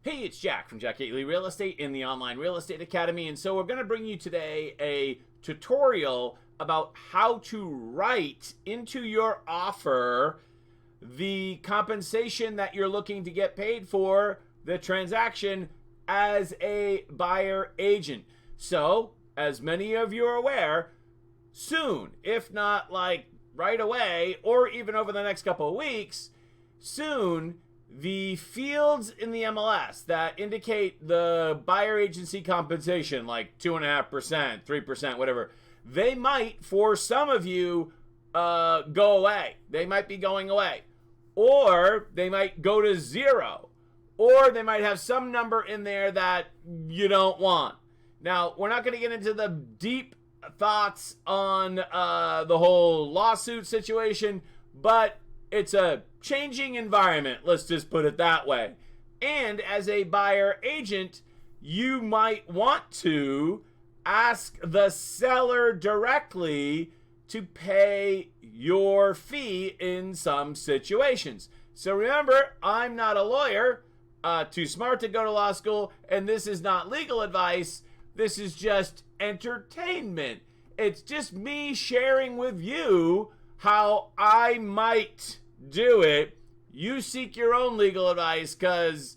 Hey, it's Jack from Jack Gately Real Estate in the Online Real Estate Academy, and so we're going to bring you today a tutorial about how to write into your offer the compensation that you're looking to get paid for the transaction as a buyer agent. So, as many of you are aware, soon, if not like right away or even over the next couple of weeks, soon the fields in the MLS that indicate the buyer agency compensation, like 2.5%, 3%, whatever, they might, for some of you, go away. They might be going away. Or they might go to zero. Or they might have some number in there that you don't want. Now, we're not going to get into the deep thoughts on the whole lawsuit situation, but it's a changing environment, let's just put it that way. And as a buyer agent, you might want to ask the seller directly to pay your fee in some situations. So remember, I'm not a lawyer, too smart to go to law school, and this is not legal advice. This is just entertainment. It's just me sharing with you how I might do it. You seek your own legal advice, because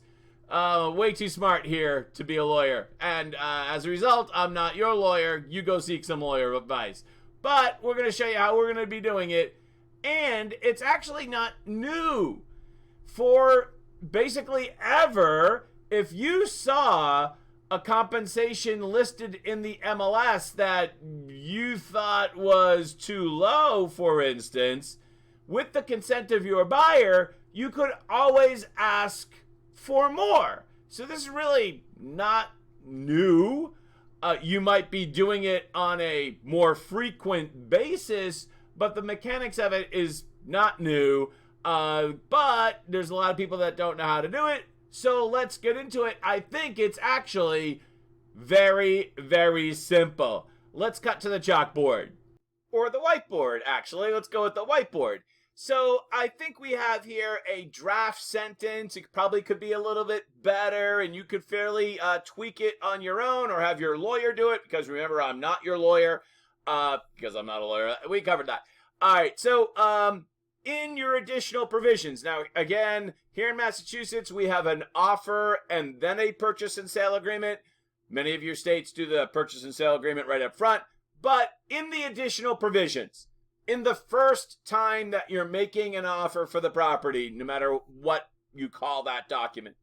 way too smart here to be a lawyer. And as a result, I'm not your lawyer. You go seek some lawyer advice. But we're going to show you how we're going to be doing it. And it's actually not new. For basically ever, if you saw a compensation listed in the MLS that you thought was too low, for instance, with the consent of your buyer, you could always ask for more. So this is really not new. You might be doing it on a more frequent basis, but the mechanics of it is not new. But there's a lot of people that don't know how to do it. So let's get into it. I think it's actually very, very simple. Let's cut to the chalkboard. Or the whiteboard, actually. Let's go with the whiteboard. So I think we have here a draft sentence. It probably could be a little bit better, and you could fairly tweak it on your own or have your lawyer do it, because remember, I'm not your lawyer, because I'm not a lawyer. We covered that. All right, so in your additional provisions. Now, again, here in Massachusetts, we have an offer and then a purchase and sale agreement. Many of your states do the purchase and sale agreement right up front. But in the additional provisions, in the first time that you're making an offer for the property, no matter what you call that document,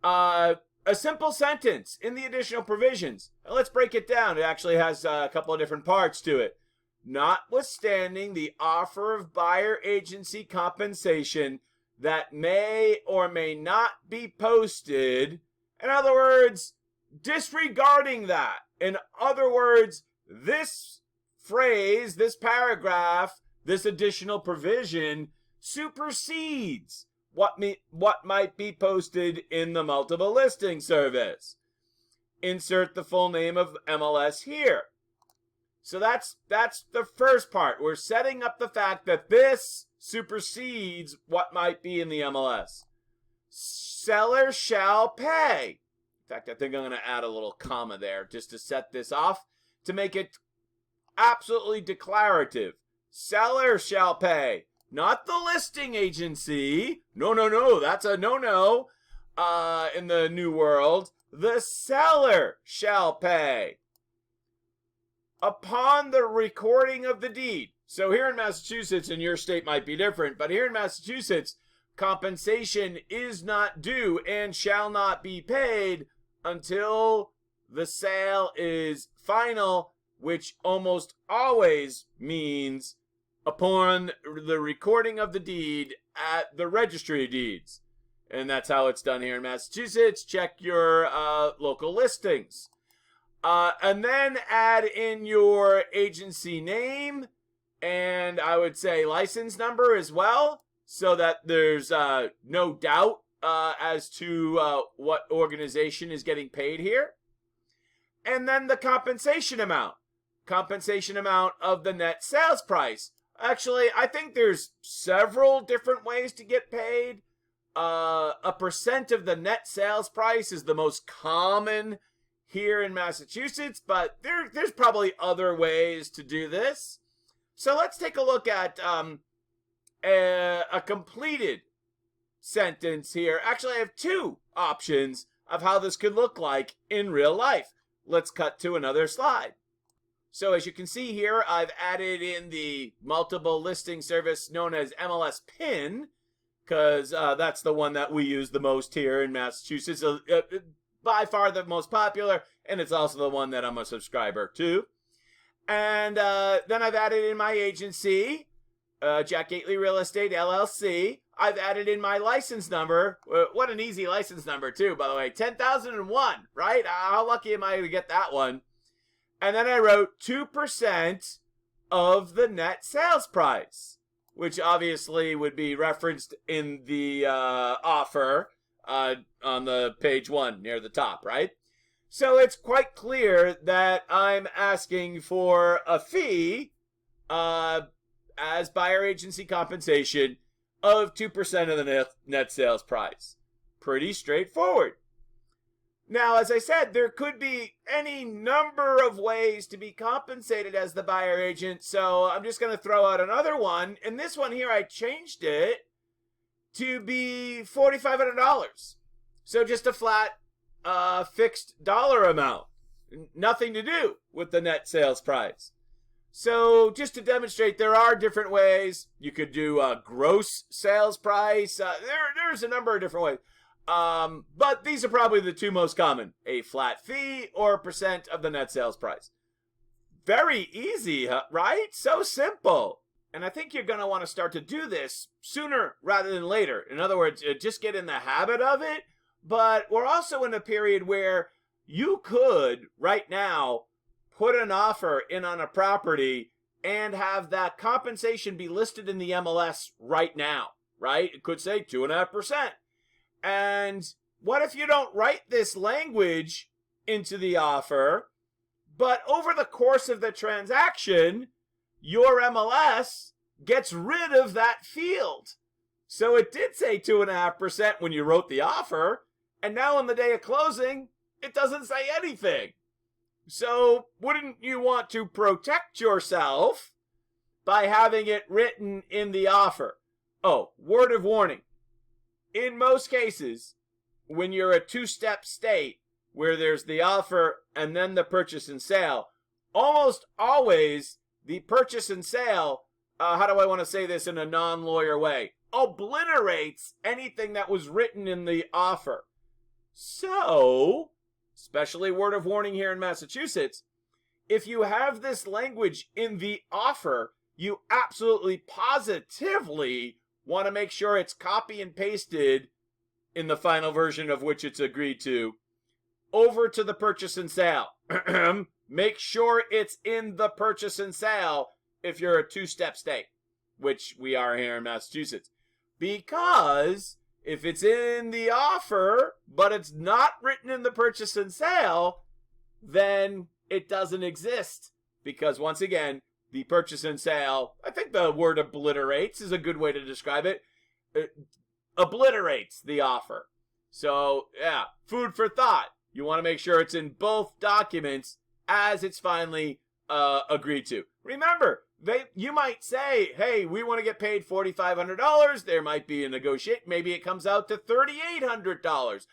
a simple sentence in the additional provisions. Let's break it down. It actually has a couple of different parts to it. Notwithstanding the offer of buyer agency compensation that may or may not be posted. In other words, disregarding that. In other words, this phrase, this paragraph, this additional provision supersedes what might be posted in the multiple listing service. Insert the full name of MLS here. So that's the first part. We're setting up the fact that this supersedes what might be in the MLS. Seller shall pay. In fact, I think I'm going to add a little comma there just to set this off to make it absolutely declarative. Seller shall pay. Not the listing agency. No. That's a no-no in the new world. The seller shall pay. Upon the recording of the deed. So here in Massachusetts, and your state might be different, but here in Massachusetts, compensation is not due and shall not be paid until the sale is final, which almost always means upon the recording of the deed at the registry of deeds. And that's how it's done here in Massachusetts. Check your local listings. And then add in your agency name and I would say license number as well, so that there's no doubt as to what organization is getting paid here. And then the compensation amount. Compensation amount of the net sales price. Actually, I think there's several different ways to get paid. a percent of the net sales price is the most common here in Massachusetts, but there's probably other ways to do this. So let's take a look at a completed sentence here. Actually, I have two options of how this could look like in real life. Let's cut to another slide. So as you can see here, I've added in the multiple listing service known as MLS PIN, because that's the one that we use the most here in Massachusetts. By far the most popular, and it's also the one that I'm a subscriber to. And then I've added in my agency, Jack Gately Real Estate, LLC. I've added in my license number. What an easy license number, too, by the way. 10,001, right? How lucky am I to get that one? And then I wrote 2% of the net sales price, which obviously would be referenced in the offer on the page 1 near the top, right? So it's quite clear that I'm asking for a fee as buyer agency compensation of 2% of the net sales price. Pretty straightforward. Now, as I said, there could be any number of ways to be compensated as the buyer agent, so I'm just going to throw out another one. In this one here, I changed it to be $4,500. So just a flat fixed dollar amount. Nothing to do with the net sales price. So just to demonstrate, there are different ways. You could do a gross sales price. There's a number of different ways. But these are probably the two most common. A flat fee or a percent of the net sales price. Very easy, right? So simple. And I think you're going to want to start to do this sooner rather than later. In other words, just get in the habit of it. But we're also in a period where you could, right now, put an offer in on a property and have that compensation be listed in the MLS right now, right? It could say 2.5%. And what if you don't write this language into the offer, but over the course of the transaction, your MLS gets rid of that field? So it did say 2.5% when you wrote the offer, and now on the day of closing, it doesn't say anything. So wouldn't you want to protect yourself by having it written in the offer? Oh, word of warning. In most cases, when you're a two-step state where there's the offer and then the purchase and sale, almost always the purchase and sale, how do I want to say this in a non-lawyer way, obliterates anything that was written in the offer. So, especially word of warning here in Massachusetts, if you have this language in the offer, you absolutely positively want to make sure it's copy and pasted in the final version of which it's agreed to over to the purchase and sale. Make sure it's in the purchase and sale if you're a two-step state, which we are here in Massachusetts. Because if it's in the offer, but it's not written in the purchase and sale, then it doesn't exist. Because once again, the purchase and sale, I think the word obliterates is a good way to describe it. It obliterates the offer. So, yeah, food for thought. You want to make sure it's in both documents as it's finally agreed to. Remember, you might say, hey, we want to get paid $4,500. There might be a negotiation. Maybe it comes out to $3,800.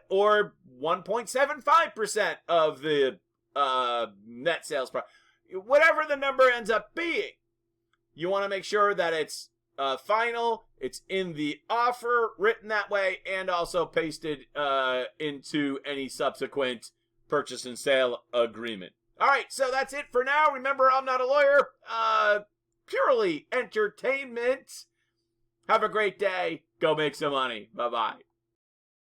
Or 1.75% of the net sales price. Whatever the number ends up being, you want to make sure that it's final, it's in the offer, written that way, and also pasted into any subsequent purchase and sale agreement. All right, so that's it for now. Remember, I'm not a lawyer. Purely entertainment. Have a great day. Go make some money. Bye-bye.